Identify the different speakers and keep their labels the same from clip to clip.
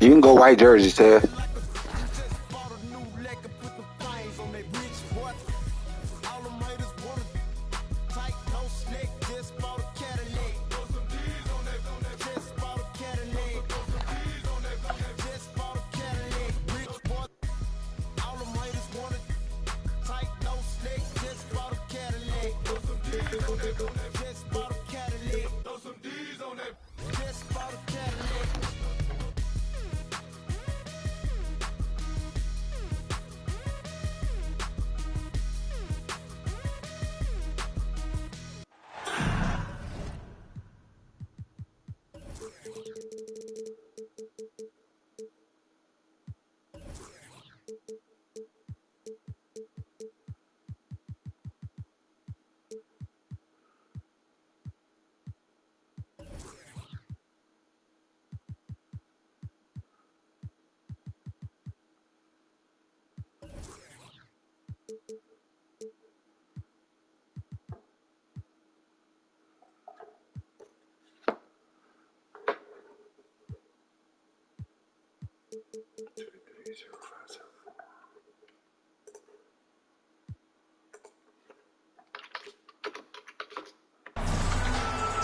Speaker 1: You can go white jerseys, Ted.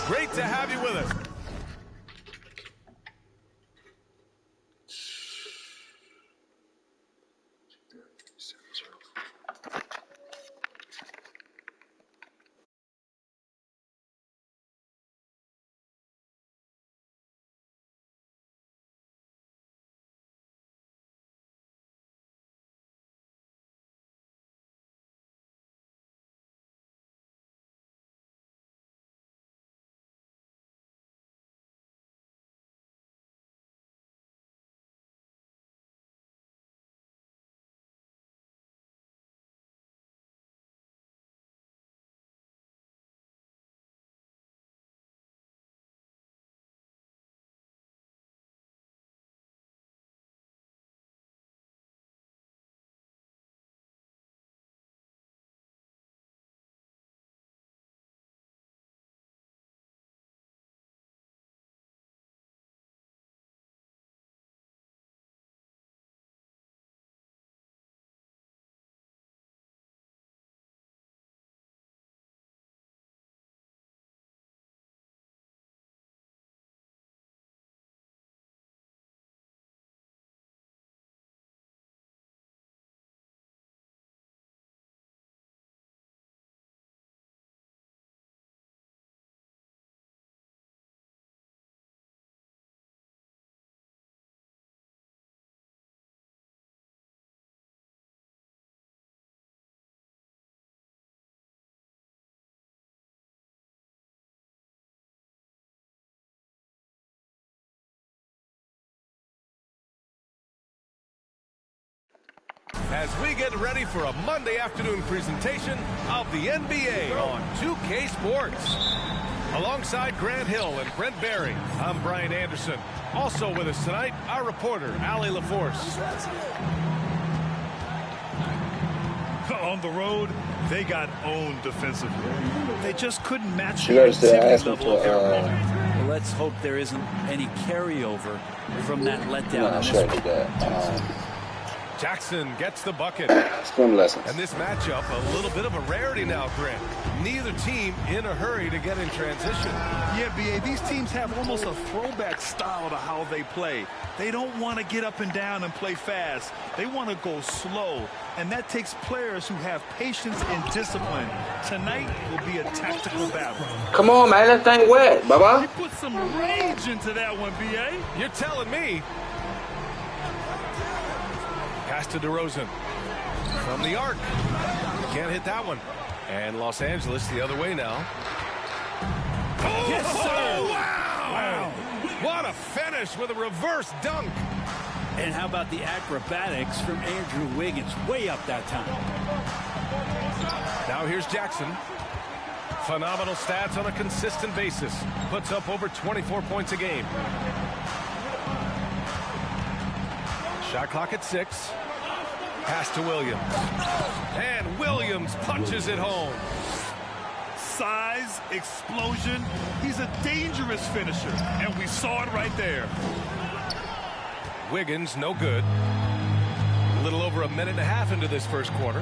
Speaker 2: Great to have you with us. As we get ready for a Monday afternoon presentation of the NBA on 2K Sports. Alongside Grant Hill and Brent Barry, I'm Brian Anderson. Also with us tonight, our reporter, Allie LaForce.
Speaker 3: On the road, they got owned defensively. They just couldn't match
Speaker 1: You
Speaker 3: the
Speaker 1: guys
Speaker 3: intensity
Speaker 1: asked me
Speaker 3: level of their
Speaker 1: for,
Speaker 3: opponent.
Speaker 4: Well, let's hope there isn't any carryover from that letdown.
Speaker 1: I'm not sure I did that.
Speaker 2: Jackson gets the bucket.
Speaker 1: Swim lessons.
Speaker 2: And this matchup, a little bit of a rarity now, Grant. Neither team in a hurry to get in transition.
Speaker 3: Yeah, B.A., these teams have almost a throwback style to how they play. They don't want to get up and down and play fast. They want to go slow, and that takes players who have patience and discipline. Tonight will be a tactical battle.
Speaker 1: Come on, man. That thing wet, Baba.
Speaker 3: You put some rage into that one, B.A.
Speaker 2: You're telling me. Pass to DeRozan. From the arc. Can't hit that one. And Los Angeles the other way now. Oh,
Speaker 3: Yes, sir.
Speaker 2: Wow. What a finish with a reverse dunk.
Speaker 4: And how about the acrobatics from Andrew Wiggins? Way up that time.
Speaker 2: Now here's Jackson. Phenomenal stats on a consistent basis. Puts up over 24 points a game. Shot clock at 6. Pass to Williams. And Williams punches it home.
Speaker 3: Size, explosion. He's a dangerous finisher, and we saw it right there.
Speaker 2: Wiggins, no good. A little over a minute and a half into this first quarter.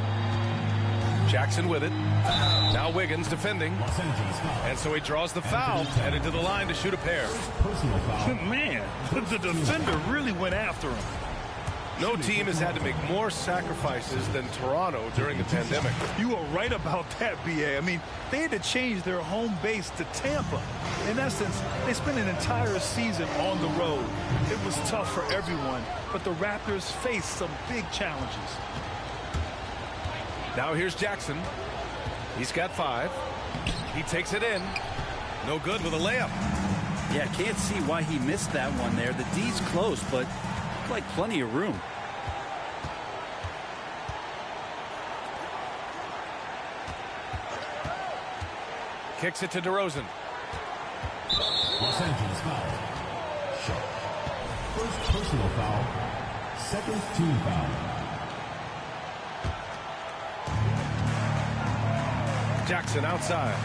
Speaker 2: Jackson with it. Now Wiggins defending. And so he draws the foul, headed to the line to shoot a pair.
Speaker 3: Man, the defender really went after him.
Speaker 2: No team has had to make more sacrifices than Toronto during the pandemic.
Speaker 3: You are right about that, B.A. I mean, they had to change their home base to Tampa. In essence, they spent an entire season on the road. It was tough for everyone, but the Raptors faced some big challenges.
Speaker 2: Now here's Jackson. He's got 5. He takes it in. No good with a layup.
Speaker 4: Yeah, can't see why he missed that one there. The D's close, but like plenty of room.
Speaker 2: Kicks it to DeRozan.
Speaker 5: Los Angeles foul. Shot. First personal foul. Second team foul.
Speaker 2: Jackson outside.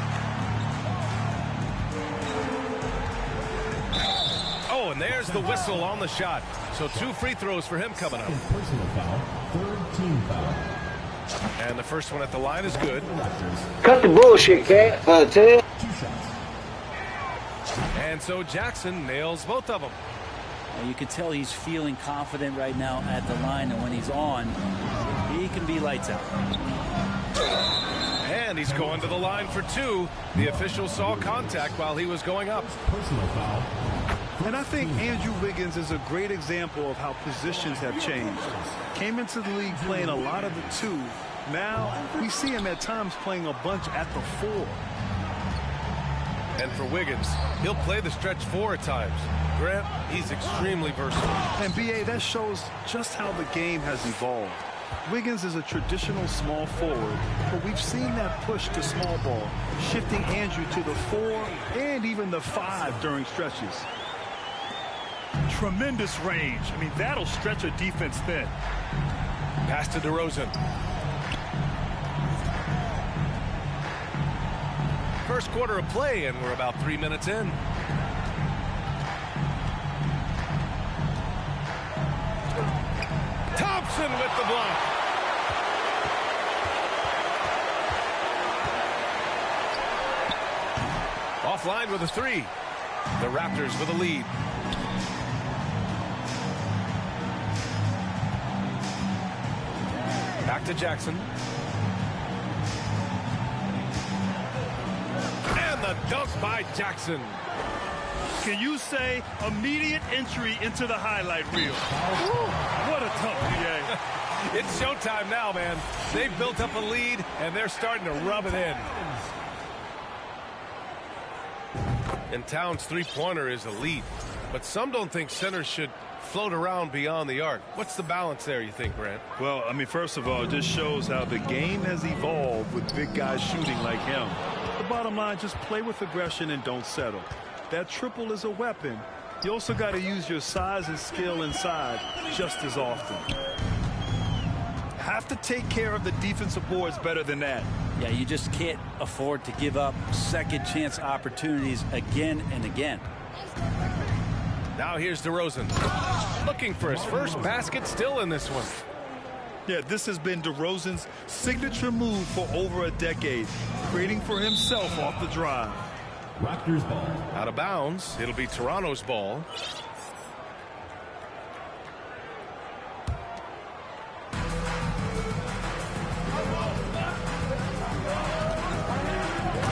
Speaker 2: Oh, and there's the whistle on the shot. So 2 free throws for him coming up.
Speaker 5: Personal foul. Third team foul.
Speaker 2: And the first one at the line is good.
Speaker 1: Cut the bullshit, cat. Ted.
Speaker 5: 2 shots.
Speaker 2: And so Jackson nails both of them.
Speaker 4: You can tell he's feeling confident right now at the line, and when he's on, he can be lights out.
Speaker 2: And he's going to the line for 2. The official saw contact while he was going up.
Speaker 5: Personal foul.
Speaker 3: And I think Andrew Wiggins is a great example of how positions have changed. Came into the league playing a lot of the 2. Now we see him at times playing a bunch at the 4.
Speaker 2: And for Wiggins, he'll play the stretch 4 at times. Grant, he's extremely versatile.
Speaker 3: And B.A., that shows just how the game has evolved. Wiggins is a traditional small forward, but we've seen that push to small ball, shifting Andrew to the 4 and even the 5 during stretches. Tremendous range. I mean, that'll stretch a defense thin.
Speaker 2: Pass to DeRozan. First quarter of play, and we're about 3 minutes in. Thompson with the block. Offline with a 3. The Raptors with a lead. Back to Jackson. And the dunk by Jackson.
Speaker 3: Can you say immediate entry into the highlight reel? What a tough PA.
Speaker 2: It's showtime now, man. They've built up a lead, and they're starting to rub it in. And Towns' three-pointer is elite, but some don't think centers should float around beyond the arc. What's the balance there, you think, Grant?
Speaker 3: Well, I mean, first of all, it just shows how the game has evolved with big guys shooting like him. The bottom line, just play with aggression and don't settle. That triple is a weapon. You also got to use your size and skill inside just as often. Have to take care of the defensive boards better than that.
Speaker 4: Yeah, you just can't afford to give up second chance opportunities again and again.
Speaker 2: Now here's DeRozan. Looking for his first basket, still in this one.
Speaker 3: Yeah, this has been DeRozan's signature move for over a decade, creating for himself off the drive.
Speaker 5: Raptors ball.
Speaker 2: Out of bounds. It'll be Toronto's ball.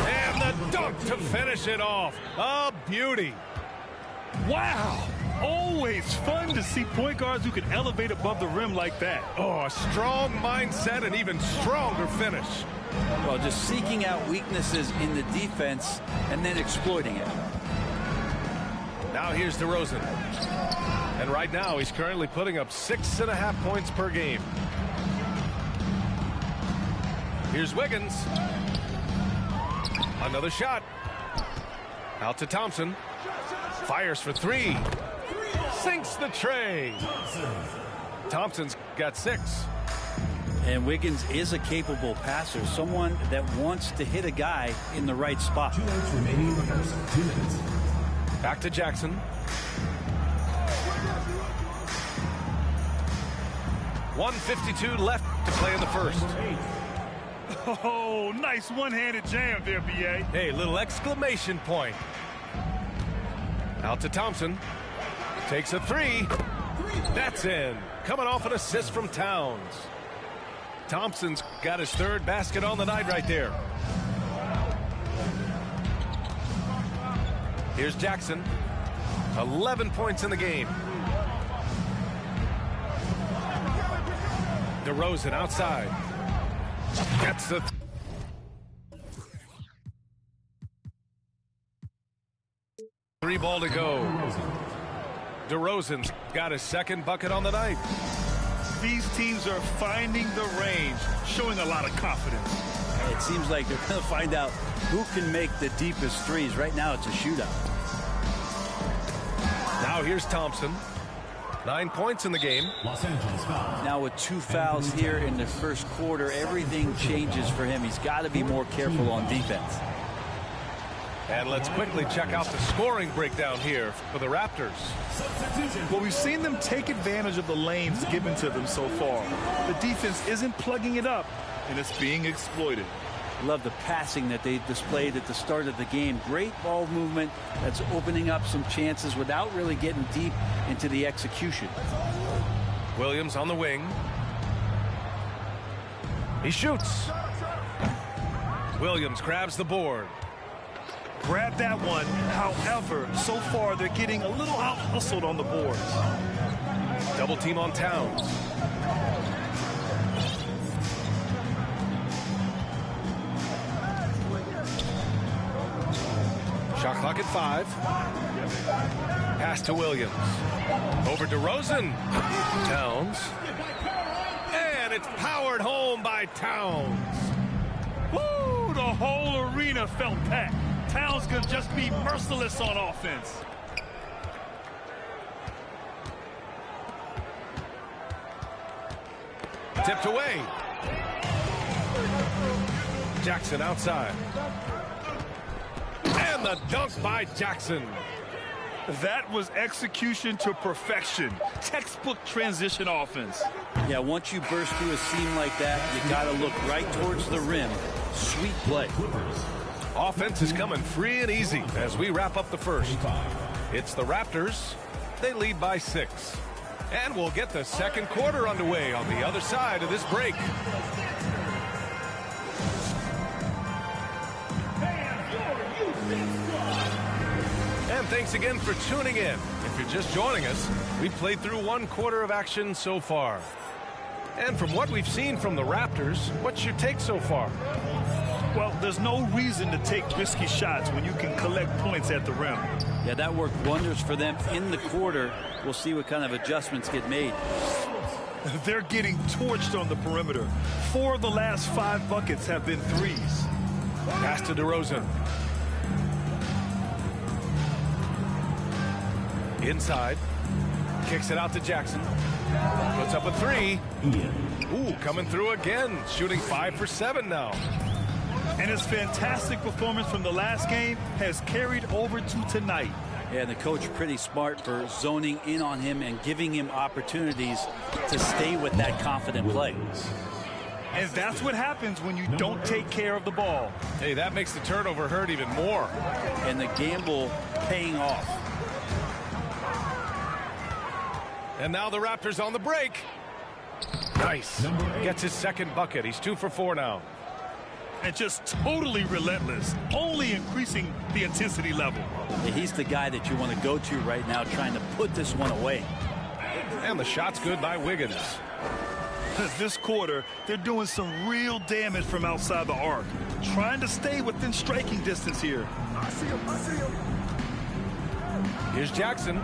Speaker 2: And the dunk to finish it off. A beauty.
Speaker 3: Wow. Always fun to see point guards who can elevate above the rim like that.
Speaker 2: Oh, a strong mindset and even stronger finish.
Speaker 4: Well, just seeking out weaknesses in the defense and then exploiting it.
Speaker 2: Now here's DeRozan. And right now he's currently putting up 6.5 points per game. Here's Wiggins. Another shot. Out to Thompson. Fires for 3. Sinks the tray. Thompson's got 6.
Speaker 4: And Wiggins is a capable passer, someone that wants to hit a guy in the right spot.
Speaker 5: 2 minutes remaining in the first. 2 minutes.
Speaker 2: Back to Jackson. 1:52 left to play in the first.
Speaker 3: Oh, nice one-handed jam there, B.A.
Speaker 2: Hey, little exclamation point. Out to Thompson. Takes a three. That's in. Coming off an assist from Towns. Thompson's got his third basket on the night right there. Here's Jackson. 11 points in the game. DeRozan outside. Gets the... Three ball to go. DeRozan's got his second bucket on the night.
Speaker 3: These teams are finding the range, showing a lot of confidence.
Speaker 4: It seems like they're going to find out who can make the deepest threes. Right now, it's a shootout.
Speaker 2: Now here's Thompson. 9 points in the game.
Speaker 5: Los Angeles foul.
Speaker 4: Now with 2 fouls here in the first quarter, everything changes for him. He's got to be more careful on defense.
Speaker 2: And let's quickly check out the scoring breakdown here for the Raptors.
Speaker 3: Well, we've seen them take advantage of the lanes given to them so far. The defense isn't plugging it up, and it's being exploited.
Speaker 4: I love the passing that they displayed at the start of the game. Great ball movement that's opening up some chances without really getting deep into the execution.
Speaker 2: Williams on the wing. He shoots. Williams grabs the board.
Speaker 3: Grab that one. However, so far they're getting a little out-hustled on the boards.
Speaker 2: Double team on Towns. Shot clock at 5. Pass to Williams. Over DeRozan. Towns. And it's powered home by Towns.
Speaker 3: Woo! The whole arena felt packed. Towns can just be merciless on offense.
Speaker 2: Tipped away. Jackson outside. And the dunk by Jackson.
Speaker 3: That was execution to perfection. Textbook transition offense.
Speaker 4: Yeah, once you burst through a seam like that, you got to look right towards the rim. Sweet play.
Speaker 2: Offense is coming free and easy as we wrap up the first. It's the Raptors. They lead by 6. And we'll get the second quarter underway on the other side of this break. And thanks again for tuning in. If you're just joining us, we've played through 1 quarter of action so far. And from what we've seen from the Raptors, what's your take so far?
Speaker 3: Well, there's no reason to take risky shots when you can collect points at the rim.
Speaker 4: Yeah, that worked wonders for them in the quarter. We'll see what kind of adjustments get made.
Speaker 3: They're getting torched on the perimeter. 4 of the last 5 buckets have been threes.
Speaker 2: Pass to DeRozan. Inside. Kicks it out to Jackson. Puts up a 3. Ooh, coming through again. Shooting 5 for 7 now.
Speaker 3: And his fantastic performance from the last game has carried over to tonight.
Speaker 4: Yeah, and the coach pretty smart for zoning in on him and giving him opportunities to stay with that confident play.
Speaker 3: And that's what happens when you don't take care of the ball.
Speaker 2: Hey, that makes the turnover hurt even more.
Speaker 4: And the gamble paying off.
Speaker 2: And now the Raptors on the break. Nice. Gets his second bucket. He's 2 for 4 now.
Speaker 3: And just totally relentless, only increasing the intensity level.
Speaker 4: Yeah, he's the guy that you want to go to right now, trying to put this one away.
Speaker 2: And the shot's good by Wiggins.
Speaker 3: This quarter, they're doing some real damage from outside the arc, trying to stay within striking distance here.
Speaker 6: I see him.
Speaker 2: Here's Jackson.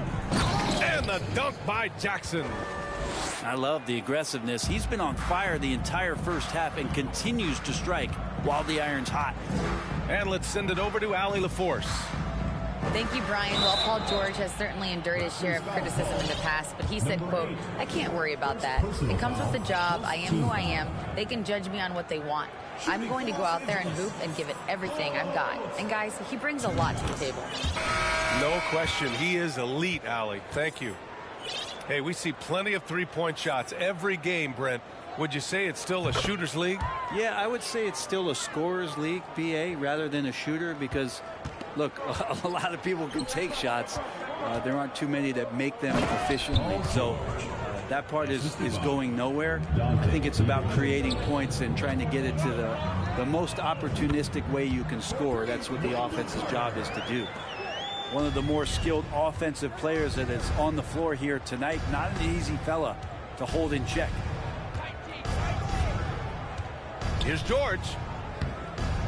Speaker 2: And the dunk by Jackson.
Speaker 4: I love the aggressiveness. He's been on fire the entire first half and continues to strike while the iron's hot.
Speaker 2: And let's send it over to Allie LaForce.
Speaker 6: Thank you, Brian. Well, Paul George has certainly endured his share of criticism in the past, but he said, quote, "I can't worry about that. It comes with the job. I am who I am. They can judge me on what they want. I'm going to go out there and hoop and give it everything I've got." And guys, he brings a lot to the table.
Speaker 2: No question. He is elite, Allie. Thank you. Hey, we see plenty of three-point shots every game, Brent. Would you say it's still a shooter's league?
Speaker 4: Yeah, I would say it's still a scorer's league, BA, rather than a shooter, because, look, a lot of people can take shots. There aren't too many that make them efficiently. So that part is going nowhere. I think it's about creating points and trying to get it to the most opportunistic way you can score. That's what the offense's job is to do. One of the more skilled offensive players that is on the floor here tonight. Not an easy fella to hold in check.
Speaker 2: Here's George.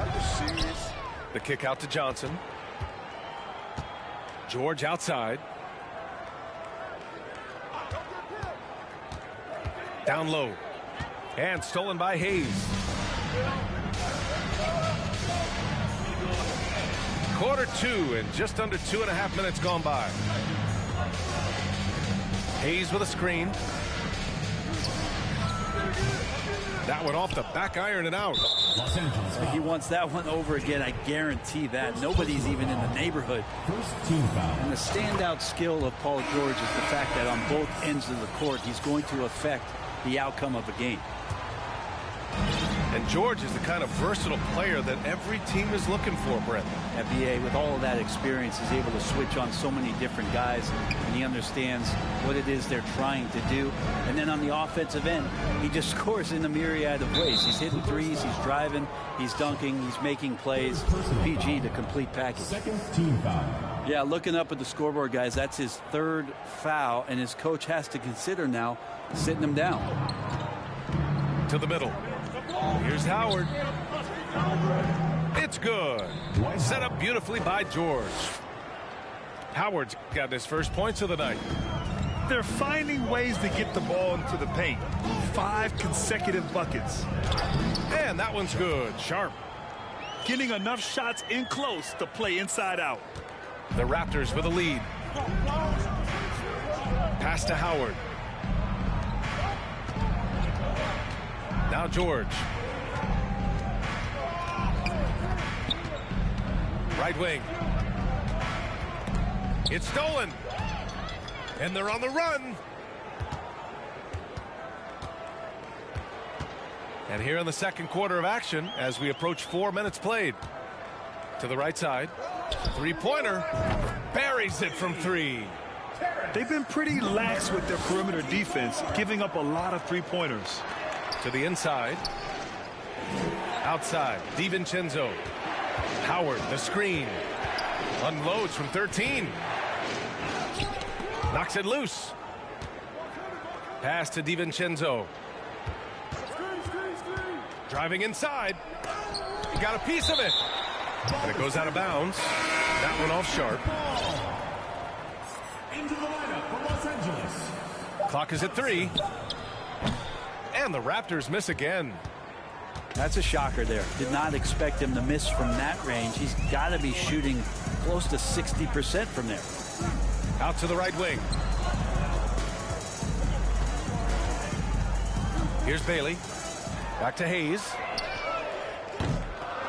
Speaker 2: Are you serious? The kick out to Johnson. George outside. Down low. And stolen by Hayes. Quarter two and just under 2.5 minutes gone by. Hayes with a screen. That one off the back iron and out.
Speaker 5: Los Angeles.
Speaker 4: He wants that one over again. I guarantee that. Nobody's even in the neighborhood.
Speaker 5: First team foul.
Speaker 4: And the standout skill of Paul George is the fact that on both ends of the court, he's going to affect the outcome of a game.
Speaker 2: And George is the kind of versatile player that every team is looking for, Brent.
Speaker 4: FBA, with all of that experience, is able to switch on so many different guys, and he understands what it is they're trying to do. And then on the offensive end, he just scores in a myriad of ways. He's hitting threes, he's driving, he's dunking, he's making plays. PG, the complete package.
Speaker 5: Second team foul.
Speaker 4: Yeah, looking up at the scoreboard, guys, that's his third foul, and his coach has to consider now sitting him down.
Speaker 2: To the middle. Here's Howard. It's good. Set up beautifully by George. Howard's got his first points of the night.
Speaker 3: They're finding ways to get the ball into the paint. 5 consecutive buckets.
Speaker 2: And that one's good. Sharp.
Speaker 3: Getting enough shots in close to play inside out.
Speaker 2: The Raptors with a lead. Pass to Howard. Now George. Right wing. It's stolen. And they're on the run. And here in the second quarter of action, as we approach 4 minutes played. To the right side. Three-pointer. Buries it from 3.
Speaker 3: They've been pretty lax with their perimeter defense, giving up a lot of three-pointers.
Speaker 2: To the inside. Outside. DiVincenzo. Howard, the screen. Unloads from 13. Knocks it loose. Pass to DiVincenzo. Driving inside. He got a piece of it. And it goes out of bounds. That one off sharp.
Speaker 5: Into the lineup for Los Angeles.
Speaker 2: Clock is at 3. And the Raptors miss again.
Speaker 4: That's a shocker there. Did not expect him to miss from that range. He's got to be shooting close to 60% from there.
Speaker 2: Out to the right wing. Here's Bailey. Back to Hayes.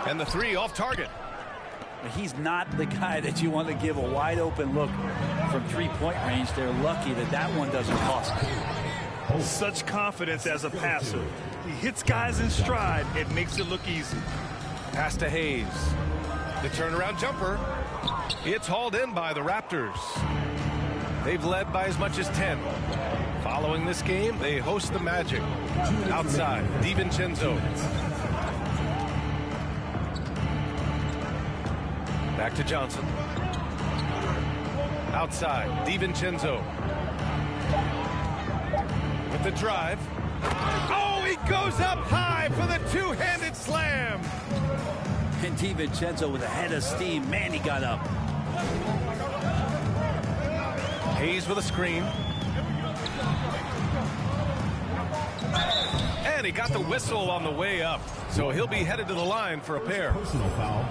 Speaker 2: And the 3 off target.
Speaker 4: He's not the guy that you want to give a wide open look from three-point range. They're lucky that that one doesn't cost them.
Speaker 3: Such confidence as a passer. He hits guys in stride. It makes it look easy.
Speaker 2: Pass to Hayes. The turnaround jumper. It's hauled in by the Raptors. They've led by as much as 10. Following this game, they host the Magic. Outside, DiVincenzo. Back to Johnson. Outside, DiVincenzo. With the drive. Oh, he goes up high for the two-handed slam.
Speaker 4: And DiVincenzo with a head of steam. Man, he got up.
Speaker 2: Hayes with a screen. And he got the whistle on the way up. So he'll be headed to the line for a pair.
Speaker 5: Personal foul.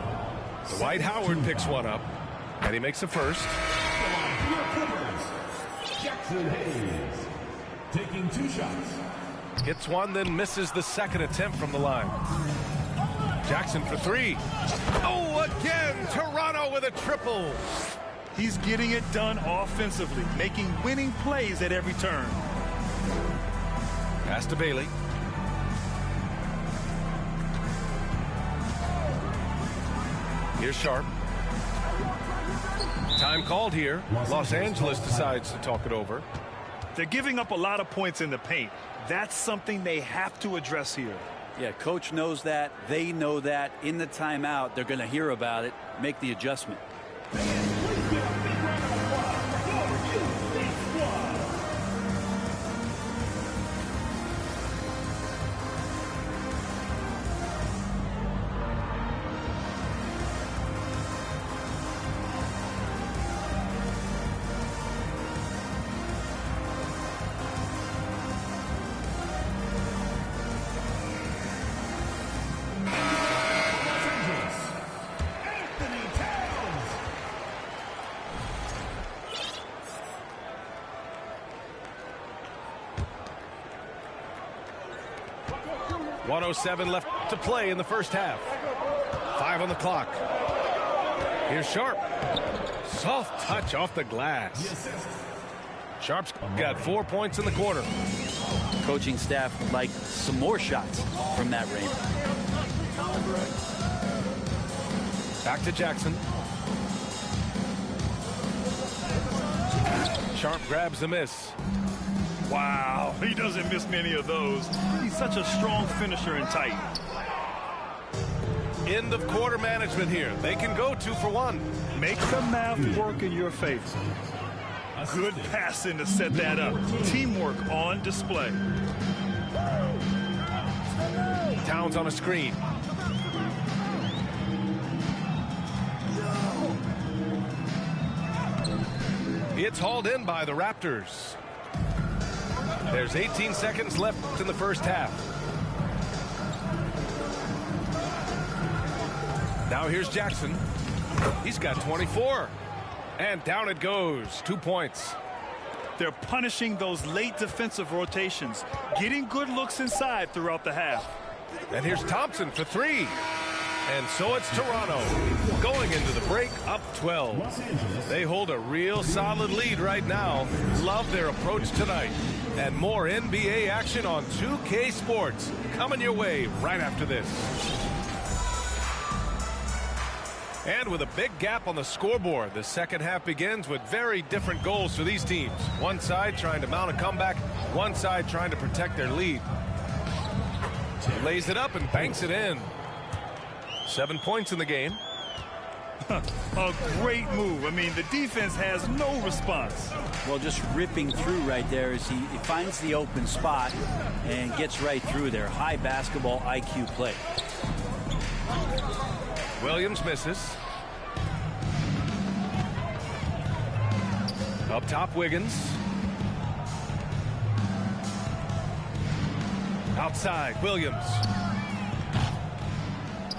Speaker 2: Dwight Howard picks one up. And he makes the first.
Speaker 5: Jackson Hayes taking 2 shots.
Speaker 2: Hits one, then misses the second attempt from the line. Jackson for 3. Oh, again, Toronto with a triple.
Speaker 3: He's getting it done offensively, making winning plays at every turn.
Speaker 2: Pass to Bailey. Here's Sharp. Time called here. Los Angeles decides to talk it over.
Speaker 3: They're giving up a lot of points in the paint. That's something they have to address here.
Speaker 4: Yeah, coach knows that. They know that. In the timeout, they're going to hear about it, make the adjustment.
Speaker 2: .107 left to play in the first half. 5 on the clock. Here's Sharp. Soft touch off the glass. Sharp's got 4 points in the quarter.
Speaker 4: Coaching staff would like some more shots from that range.
Speaker 2: Back to Jackson. Sharp grabs the miss.
Speaker 3: Wow, he doesn't miss many of those. He's such a strong finisher in tight.
Speaker 2: End of quarter management here. They can go 2 for 1.
Speaker 3: Make the math work in your favor. Good passing to set that up. Teamwork on display.
Speaker 2: Towns on a screen. It's hauled in by the Raptors. There's 18 seconds left in the first half. Now here's Jackson. He's got 24. And down it goes. 2 points.
Speaker 3: They're punishing those late defensive rotations, getting good looks inside throughout the half.
Speaker 2: And here's Thompson for 3. And so it's Toronto going into the break up 12. They hold a real solid lead right now. Love their approach tonight. And more NBA action on 2K Sports coming your way right after this. And with a big gap on the scoreboard, the second half begins with very different goals for these teams. One side trying to mount a comeback, one side trying to protect their lead. Lays it up and banks it in. 7 points in the game.
Speaker 3: A great move. I mean, the defense has no response.
Speaker 4: Well, just ripping through right there as he finds the open spot and gets right through there. High basketball IQ play.
Speaker 2: Williams misses. Up top, Wiggins. Outside, Williams.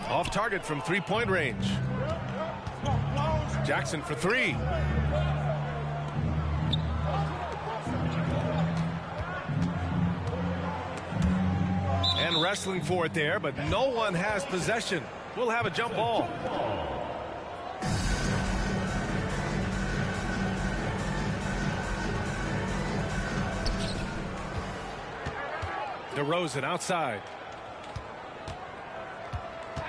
Speaker 2: Off target from three-point range. Jackson for 3. And wrestling for it there, but no one has possession. We'll have a jump ball. DeRozan outside.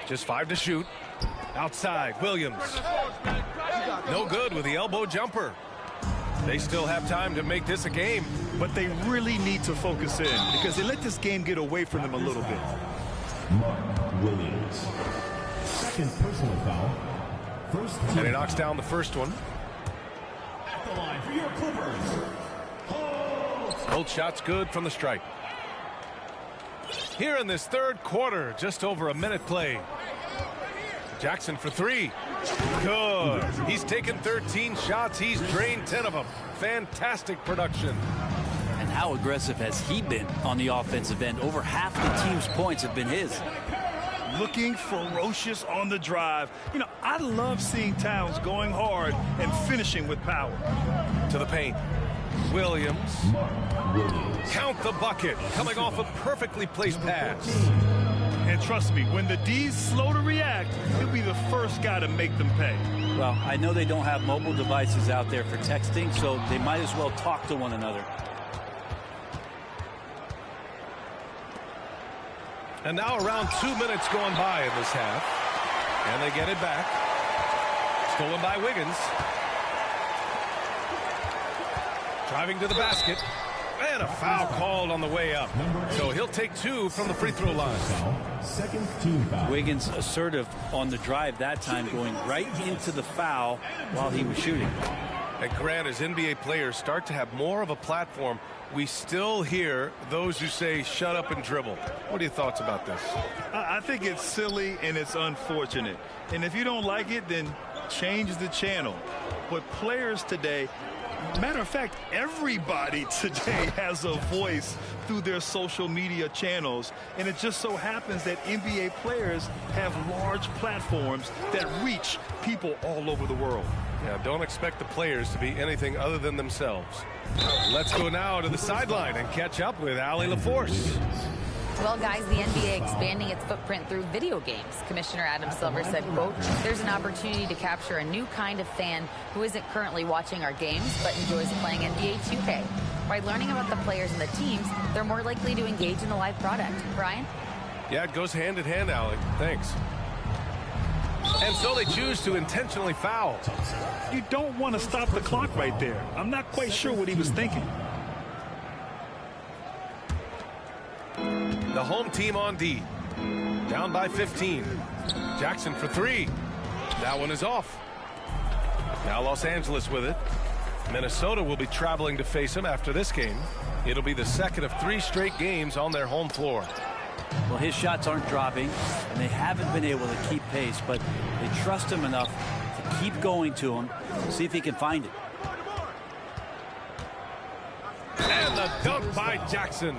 Speaker 2: Just 5 to shoot. Outside, Williams. No good with the elbow jumper. They still have time to make this a game.
Speaker 3: But they really need to focus in because they let this game get away from them a little bit.
Speaker 5: Mark Williams. Second personal foul. First team.
Speaker 2: And he knocks down the first one.
Speaker 5: At the line for your Clippers.
Speaker 2: Both shots good from the stripe. Here in this third quarter, just over a minute play. Jackson for 3. Good. He's taken 13 shots. He's drained 10 of them. Fantastic production.
Speaker 4: And how aggressive has he been on the offensive end? Over half the team's points have been his.
Speaker 3: looking ferocious on the drive. You know, I love seeing Towns going hard and finishing with power.
Speaker 2: To the paint. Williams. Count the bucket. Coming off a perfectly placed pass.
Speaker 3: And trust me, when the D's slow to react, he'll be the first guy to make them pay.
Speaker 4: Well, I know they don't have mobile devices out there for texting, so they might as well talk to one another.
Speaker 2: And now around 2 minutes going by in this half. And they get it back. Stolen by Wiggins. Driving to the basket. And a foul called on the way up. So he'll take 2 from the free throw line.
Speaker 5: Second team foul.
Speaker 4: Wiggins assertive on the drive that time, going right into the foul while he was shooting.
Speaker 2: And Grant, as NBA players start to have more of a platform, we still hear those who say shut up and dribble. What are your thoughts about this?
Speaker 3: I think it's silly and it's unfortunate. And if you don't like it, then change the channel. But players today, matter of fact, everybody today has a voice through their social media channels. And it just so happens that NBA players have large platforms that reach people all over the world.
Speaker 2: Yeah, don't expect the players to be anything other than themselves. Let's go now to the sideline and catch up with Allie LaForce.
Speaker 6: Well, guys, the NBA expanding its footprint through video games. Commissioner Adam Silver said, quote, there's an opportunity to capture a new kind of fan who isn't currently watching our games but enjoys playing NBA 2K. By learning about the players and the teams, they're more likely to engage in the live product. Brian?
Speaker 2: Yeah, it goes hand in hand, Allie. Thanks. And so they choose to intentionally foul.
Speaker 3: You don't want to stop the clock right there. I'm not quite sure what he was thinking.
Speaker 2: The home team on D. Down by 15. Jackson for 3. That one is off. Now Los Angeles with it. Minnesota will be traveling to face them after this game. It'll be the second of 3 straight games on their home floor.
Speaker 4: Well, his shots aren't dropping, and they haven't been able to keep pace, but they trust him enough to keep going to him, see if he can find it.
Speaker 2: And the dunk by Jackson.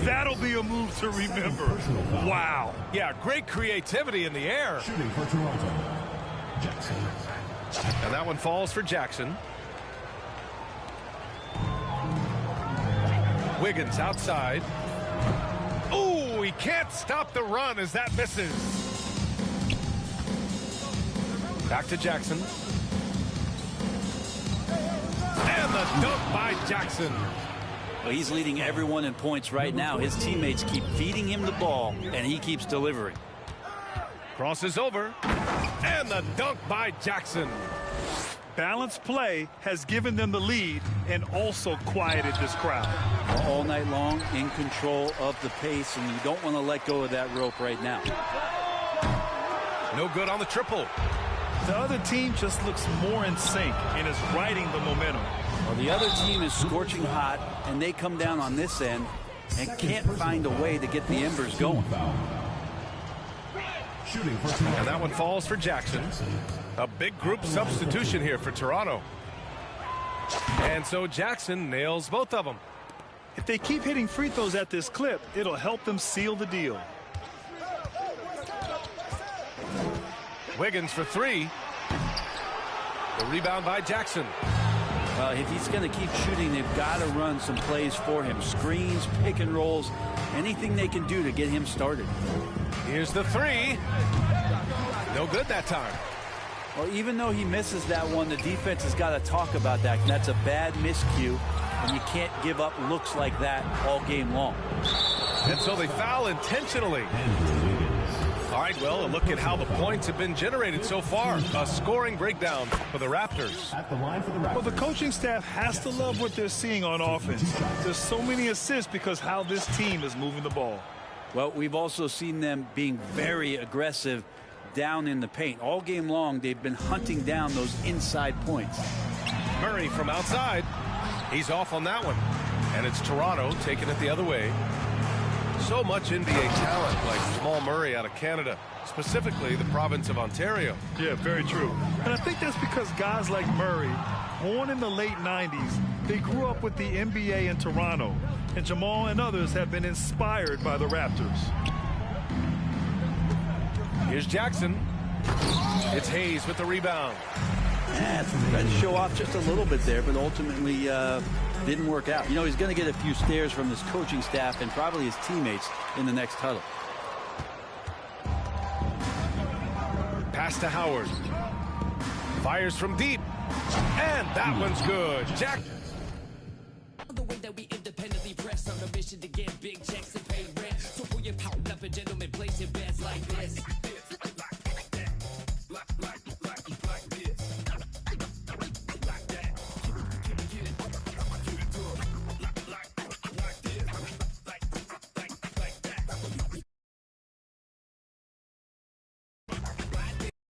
Speaker 3: That'll be a move to remember. Wow.
Speaker 2: Yeah, great creativity in the air.
Speaker 5: Shooting for Toronto. Jackson.
Speaker 2: And that one falls for Jackson. Wiggins outside. Oh, he can't stop the run as that misses. Back to Jackson. And the dunk by Jackson.
Speaker 4: Well, he's leading everyone in points right now. His teammates keep feeding him the ball, and he keeps delivering.
Speaker 2: Crosses over. And the dunk by Jackson.
Speaker 3: Balanced play has given them the lead and also quieted this crowd.
Speaker 4: All night long, in control of the pace, and you don't want to let go of that rope right now.
Speaker 2: No good on the triple.
Speaker 3: The other team just looks more in sync and is riding the momentum.
Speaker 4: Well, the other team is scorching hot, and they come down on this end and can't find a way to get the embers going.
Speaker 5: Shooting for Toronto.
Speaker 2: And that one falls for Jackson. A big group substitution here for Toronto. And so Jackson nails both of them.
Speaker 3: If they keep hitting free throws at this clip, it'll help them seal the deal.
Speaker 2: Wiggins for 3. The rebound by Jackson.
Speaker 4: If he's going to keep shooting, they've got to run some plays for him. Screens, pick and rolls, anything they can do to get him started.
Speaker 2: Here's the 3. No good that time.
Speaker 4: Well, even though he misses that one, the defense has got to talk about that. That's a bad miscue, and you can't give up looks like that all game long.
Speaker 2: And so they foul intentionally. All right, well, a look at how the points have been generated so far. A scoring breakdown for the Raptors.
Speaker 5: At the line for the Raptors.
Speaker 3: Well, the coaching staff has to love what they're seeing on offense. There's so many assists because how this team is moving the ball.
Speaker 4: Well, we've also seen them being very aggressive down in the paint. All game long, they've been hunting down those inside points.
Speaker 2: Murray from outside. He's off on that one. And it's Toronto taking it the other way. So much NBA talent like Jamal Murray out of Canada, specifically the province of Ontario.
Speaker 3: Yeah, very true. And I think that's because guys like Murray, born in the late 90s, they grew up with the NBA in Toronto. And Jamal and others have been inspired by the Raptors.
Speaker 2: Here's Jackson. It's Hayes with the rebound.
Speaker 4: Tried to show off just a little bit there, but ultimately didn't work out. You know, he's going to get a few stares from his coaching staff and probably his teammates in the next huddle.
Speaker 2: Pass to Howard. Fires from deep. And that one's good. Jack.
Speaker 7: The way that we independently press on a mission to get big checks and pay rent. So pull your power up and gentlemen, place your bets like this.